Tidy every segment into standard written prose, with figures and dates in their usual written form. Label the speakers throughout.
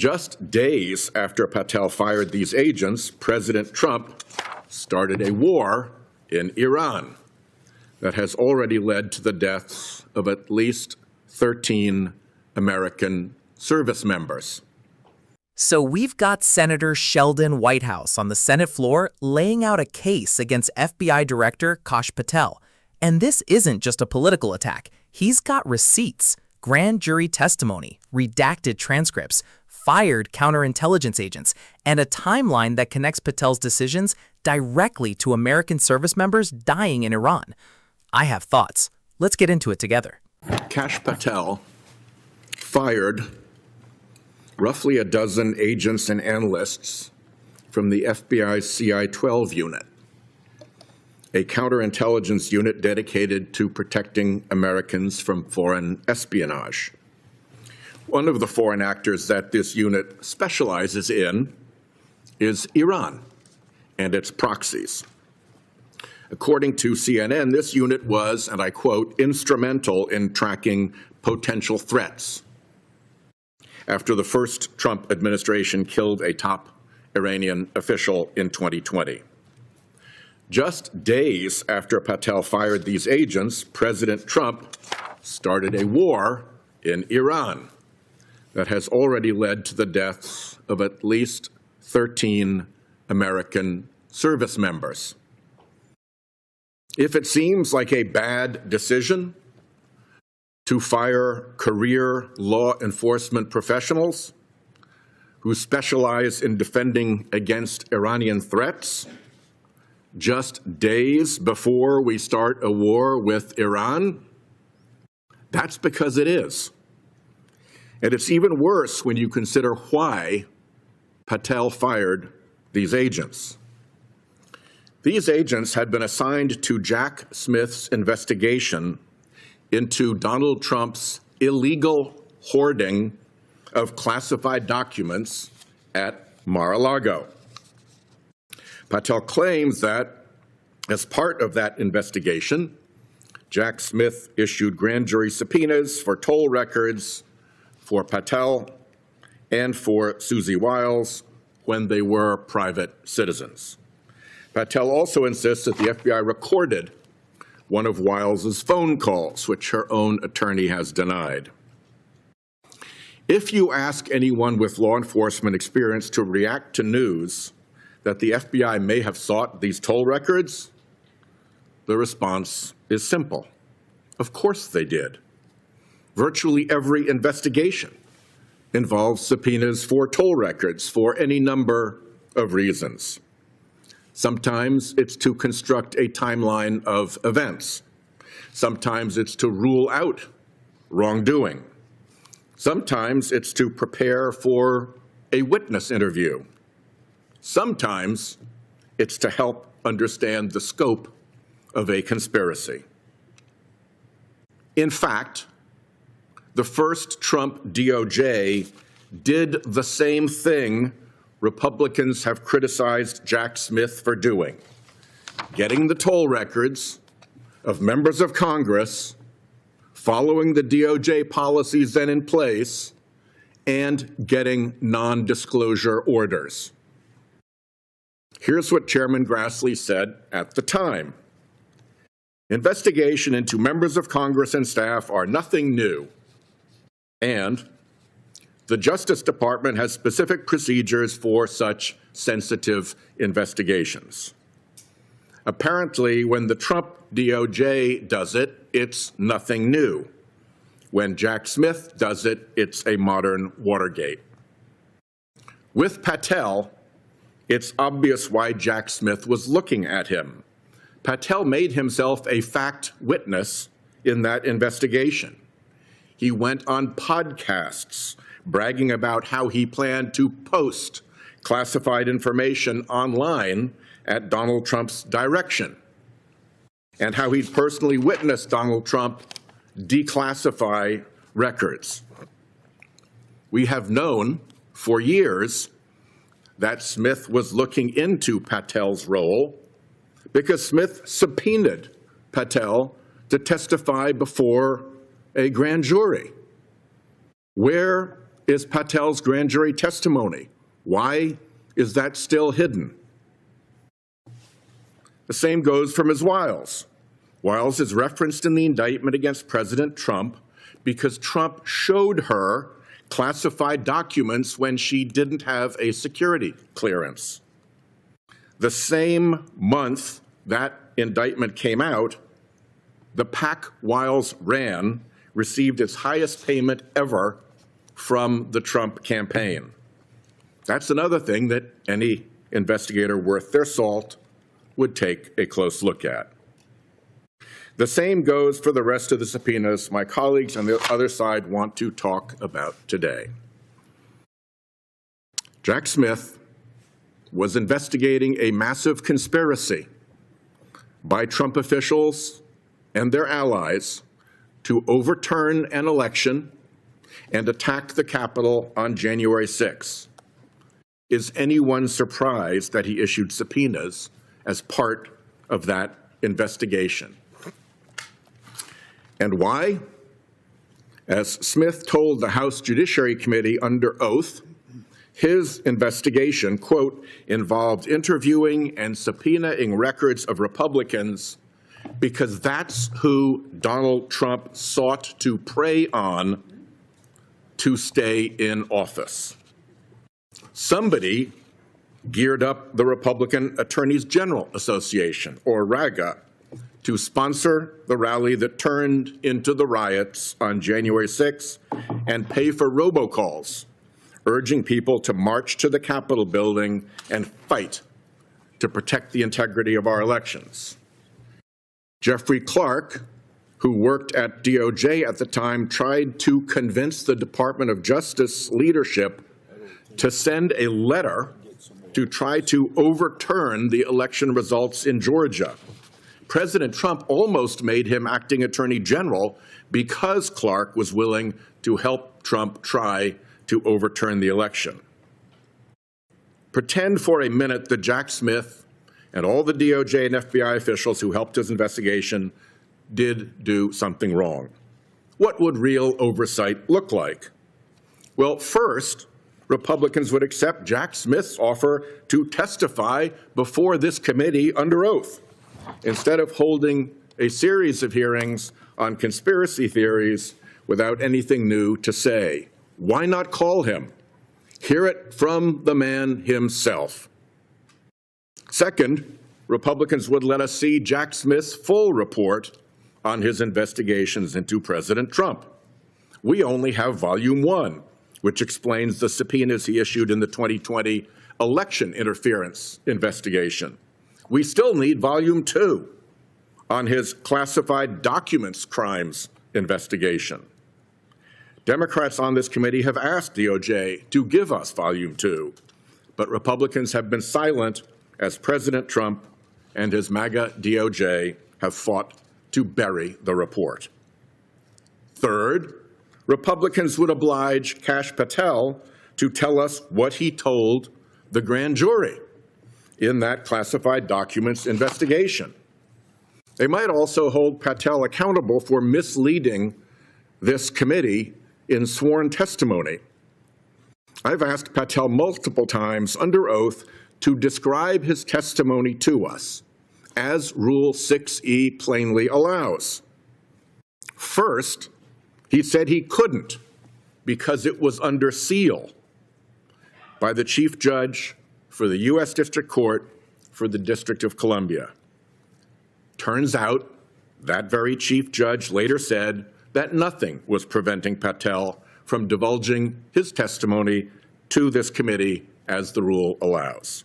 Speaker 1: Just days after Patel fired these agents, President Trump started a war in Iran that has already led to the deaths of at least 13 American service members.
Speaker 2: So we've got Senator Sheldon Whitehouse on the Senate floor laying out a case against FBI Director Kash Patel. And this isn't just a political attack. He's got receipts, grand jury testimony, redacted transcripts, fired counterintelligence agents, and a timeline that connects Patel's decisions directly to American service members dying in Iran. I have thoughts. Let's get into it together.
Speaker 1: Kash Patel fired roughly a dozen agents and analysts from the FBI's CI-12 unit, a counterintelligence unit dedicated to protecting Americans from foreign espionage. One of the foreign actors that this unit specializes in is Iran and its proxies. According to CNN, this unit was, and I quote, instrumental in tracking potential threats after the first Trump administration killed a top Iranian official in 2020. Just days after Patel fired these agents, President Trump started a war in Iran that has already led to the deaths of at least 13 American service members. If it seems like a bad decision to fire career law enforcement professionals who specialize in defending against Iranian threats just days before we start a war with Iran, that's because it is. And it's even worse when you consider why Patel fired these agents. These agents had been assigned to Jack Smith's investigation into Donald Trump's illegal hoarding of classified documents at Mar-a-Lago. Patel claims that as part of that investigation, Jack Smith issued grand jury subpoenas for toll records for Patel and for Susie Wiles when they were private citizens. Patel also insists that the FBI recorded one of Wiles's phone calls, which her own attorney has denied. If you ask anyone with law enforcement experience to react to news that the FBI may have sought these toll records, the response is simple. Of course they did. Virtually every investigation involves subpoenas for toll records for any number of reasons. Sometimes it's to construct a timeline of events. Sometimes it's to rule out wrongdoing. Sometimes it's to prepare for a witness interview. Sometimes it's to help understand the scope of a conspiracy. In fact, the first Trump DOJ did the same thing Republicans have criticized Jack Smith for doing, getting the toll records of members of Congress, following the DOJ policies then in place, and getting non-disclosure orders. Here's what Chairman Grassley said at the time. Investigation into members of Congress and staff are nothing new, and the Justice Department has specific procedures for such sensitive investigations. Apparently, when the Trump DOJ does it, it's nothing new. When Jack Smith does it, it's a modern Watergate. With Patel, it's obvious why Jack Smith was looking at him. Patel made himself a fact witness in that investigation. He went on podcasts bragging about how he planned to post classified information online at Donald Trump's direction, and how he'd personally witnessed Donald Trump declassify records. We have known for years that Smith was looking into Patel's role because Smith subpoenaed Patel to testify before a grand jury. Where is Patel's grand jury testimony. Why is that still hidden? The same goes for Ms. Wiles. Wiles is referenced in the indictment against President Trump because Trump showed her classified documents when she didn't have a security clearance. The same month that indictment came out, the PAC Wiles ran received its highest payment ever from the Trump campaign. That's another thing that any investigator worth their salt would take a close look at. The same goes for the rest of the subpoenas my colleagues on the other side want to talk about today. Jack Smith was investigating a massive conspiracy by Trump officials and their allies to overturn an election and attack the Capitol on January 6. Is anyone surprised that he issued subpoenas as part of that investigation? And why? As Smith told the House Judiciary Committee under oath, his investigation, quote, involved interviewing and subpoenaing records of Republicans because that's who Donald Trump sought to prey on to stay in office. Somebody geared up the Republican Attorneys General Association, or RAGA, to sponsor the rally that turned into the riots on January 6 and pay for robocalls, urging people to march to the Capitol building and fight to protect the integrity of our elections. Jeffrey Clark, who worked at DOJ at the time, tried to convince the Department of Justice leadership to send a letter to try to overturn the election results in Georgia. President Trump almost made him acting attorney general because Clark was willing to help Trump try to overturn the election. Pretend for a minute that Jack Smith and all the DOJ and FBI officials who helped his investigation did do something wrong. What would real oversight look like? Well, first, Republicans would accept Jack Smith's offer to testify before this committee under oath, instead of holding a series of hearings on conspiracy theories without anything new to say. Why not call him? Hear it from the man himself. Second, Republicans would let us see Jack Smith's full report on his investigations into President Trump. We only have Volume 1, which explains the subpoenas he issued in the 2020 election interference investigation. We still need Volume 2 on his classified documents crimes investigation. Democrats on this committee have asked DOJ to give us Volume 2, but Republicans have been silent as President Trump and his MAGA DOJ have fought to bury the report. Third, Republicans would oblige Kash Patel to tell us what he told the grand jury in that classified documents investigation. They might also hold Patel accountable for misleading this committee in sworn testimony. I've asked Patel multiple times under oath to describe his testimony to us, as Rule 6E plainly allows. First, he said he couldn't because it was under seal by the chief judge for the U.S. District Court for the District of Columbia. Turns out that very chief judge later said that nothing was preventing Patel from divulging his testimony to this committee as the rule allows.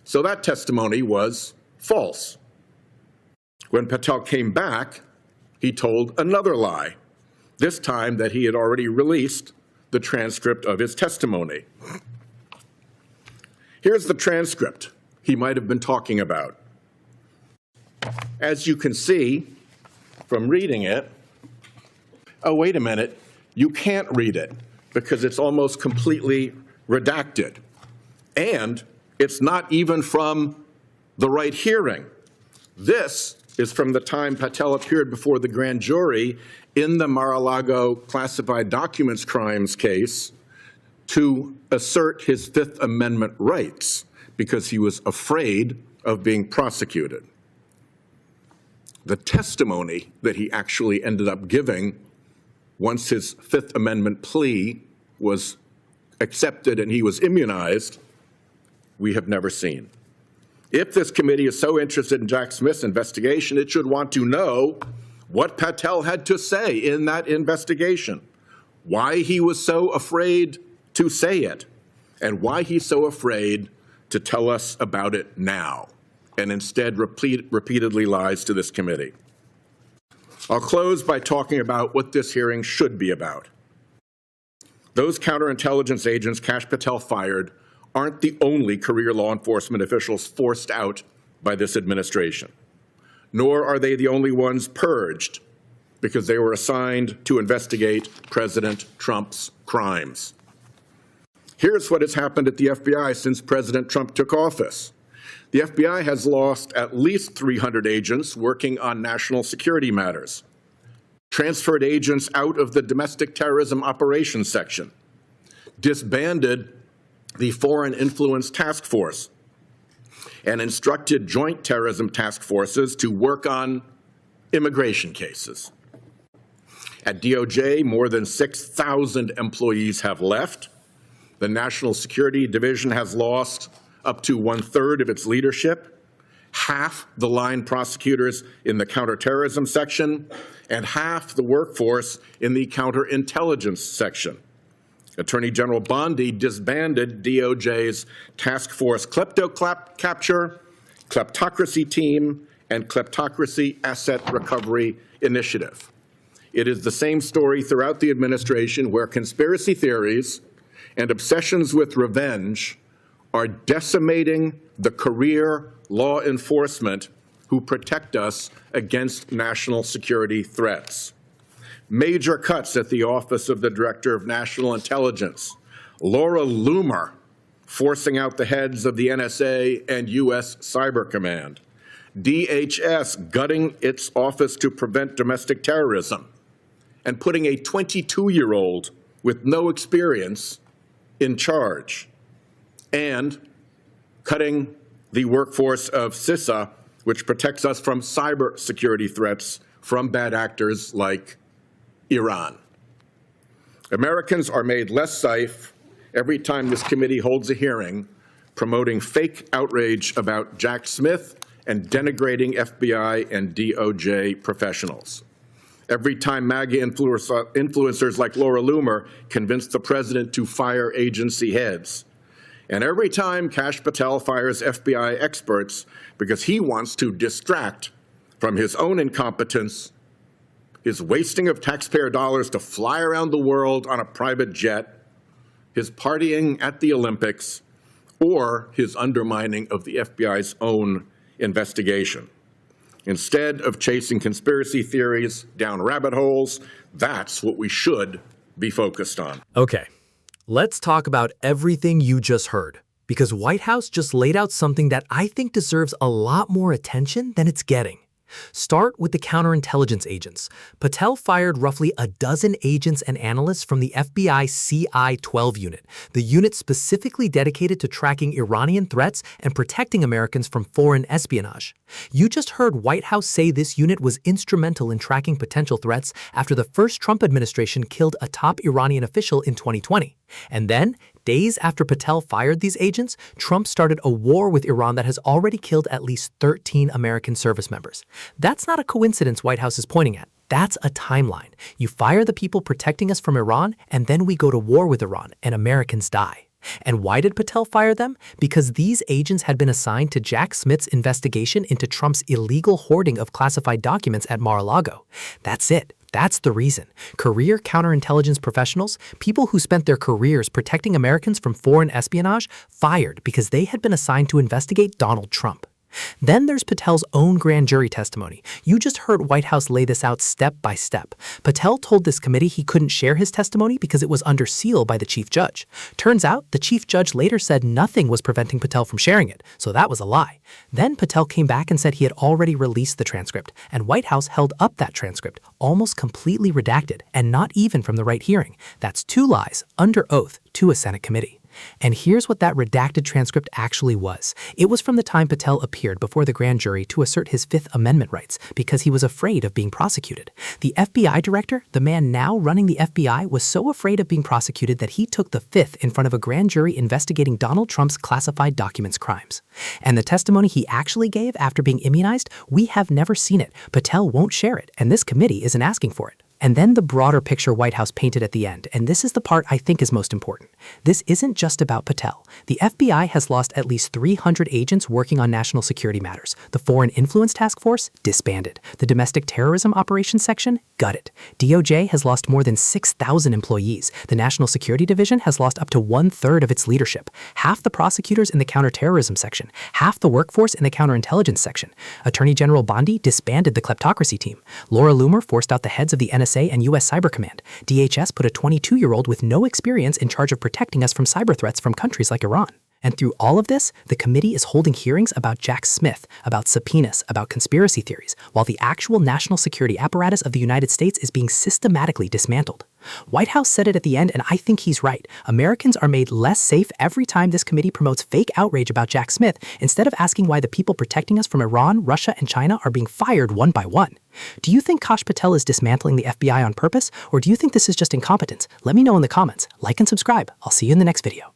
Speaker 1: So that testimony was false. When Patel came back, he told another lie, this time that he had already released the transcript of his testimony. Here's the transcript he might have been talking about. As you can see from reading it, oh, wait a minute, you can't read it because it's almost completely redacted. And it's not even from the right hearing. This is from the time Patel appeared before the grand jury in the Mar-a-Lago classified documents crimes case to assert his Fifth Amendment rights because he was afraid of being prosecuted. The testimony that he actually ended up giving once his Fifth Amendment plea was accepted and he was immunized, we have never seen. If this committee is so interested in Jack Smith's investigation, it should want to know what Patel had to say in that investigation, why he was so afraid to say it, and why he's so afraid to tell us about it now, and instead repeatedly lies to this committee. I'll close by talking about what this hearing should be about. Those counterintelligence agents Kash Patel fired aren't the only career law enforcement officials forced out by this administration, nor are they the only ones purged because they were assigned to investigate President Trump's crimes. Here's what has happened at the FBI since President Trump took office. The FBI has lost at least 300 agents working on national security matters, transferred agents out of the domestic terrorism operations section, disbanded the Foreign Influence Task Force, and instructed joint terrorism task forces to work on immigration cases. At DOJ, more than 6,000 employees have left. The National Security Division has lost up to 1/3 of its leadership, half the line prosecutors in the counterterrorism section, and half the workforce in the counterintelligence section. Attorney General Bondi disbanded DOJ's Task Force Capture, Kleptocracy Team, and Kleptocracy Asset Recovery Initiative. It is the same story throughout the administration where conspiracy theories and obsessions with revenge are decimating the career law enforcement who protect us against national security threats. Major cuts at the Office of the Director of National Intelligence. Laura Loomer forcing out the heads of the NSA and U.S. Cyber Command. DHS gutting its Office to Prevent Domestic Terrorism and putting a 22-year-old with no experience in charge. And cutting the workforce of CISA, which protects us from cyber security threats from bad actors like Iran. Americans are made less safe every time this committee holds a hearing promoting fake outrage about Jack Smith and denigrating FBI and DOJ professionals. Every time MAGA influencers like Laura Loomer convince the president to fire agency heads. And every time Kash Patel fires FBI experts because he wants to distract from his own incompetence, his wasting of taxpayer dollars to fly around the world on a private jet, his partying at the Olympics, or his undermining of the FBI's own investigation. Instead of chasing conspiracy theories down rabbit holes, that's what we should be focused on.
Speaker 3: Okay, let's talk about everything you just heard, because Whitehouse just laid out something that I think deserves a lot more attention than it's getting. Start with the counterintelligence agents. Patel fired roughly a dozen agents and analysts from the FBI CI-12 unit, the unit specifically dedicated to tracking Iranian threats and protecting Americans from foreign espionage. You just heard Whitehouse say this unit was instrumental in tracking potential threats after the first Trump administration killed a top Iranian official in 2020. And then, days after Patel fired these agents, Trump started a war with Iran that has already killed at least 13 American service members. That's not a coincidence Whitehouse is pointing at. That's a timeline. You fire the people protecting us from Iran, and then we go to war with Iran, and Americans die. And why did Patel fire them? Because these agents had been assigned to Jack Smith's investigation into Trump's illegal hoarding of classified documents at Mar-a-Lago. That's it. That's the reason. Career counterintelligence professionals, people who spent their careers protecting Americans from foreign espionage, fired because they had been assigned to investigate Donald Trump. Then there's Patel's own grand jury testimony. You just heard Whitehouse lay this out step by step. Patel told this committee he couldn't share his testimony because it was under seal by the chief judge. Turns out, the chief judge later said nothing was preventing Patel from sharing it, so that was a lie. Then Patel came back and said he had already released the transcript, and Whitehouse held up that transcript, almost completely redacted, and not even from the right hearing. That's 2 lies, under oath, to a Senate committee. And here's what that redacted transcript actually was. It was from the time Patel appeared before the grand jury to assert his Fifth Amendment rights because he was afraid of being prosecuted. The FBI director, the man now running the FBI, was so afraid of being prosecuted that he took the Fifth in front of a grand jury investigating Donald Trump's classified documents crimes. And the testimony he actually gave after being immunized, we have never seen it. Patel won't share it, and this committee isn't asking for it. And then the broader picture Whitehouse painted at the end, and this is the part I think is most important. This isn't just about Patel. The FBI has lost at least 300 agents working on national security matters. The Foreign Influence Task Force disbanded. The Domestic Terrorism Operations Section gutted. DOJ has lost more than 6,000 employees. The National Security Division has lost up to 1/3 of its leadership. Half the prosecutors in the Counterterrorism Section. Half the workforce in the Counterintelligence Section. Attorney General Bondi disbanded the Kleptocracy Team. Laura Loomer forced out the heads of the NSA and U.S. Cyber Command. DHS put a 22-year-old with no experience in charge of protecting us from cyber threats from countries like Iran. And through all of this, the committee is holding hearings about Jack Smith, about subpoenas, about conspiracy theories, while the actual national security apparatus of the United States is being systematically dismantled. Whitehouse said it at the end, and I think he's right. Americans are made less safe every time this committee promotes fake outrage about Jack Smith instead of asking why the people protecting us from Iran, Russia, and China are being fired one by one. Do you think Kash Patel is dismantling the FBI on purpose, or do you think this is just incompetence? Let me know in the comments. Like and subscribe. I'll see you in the next video.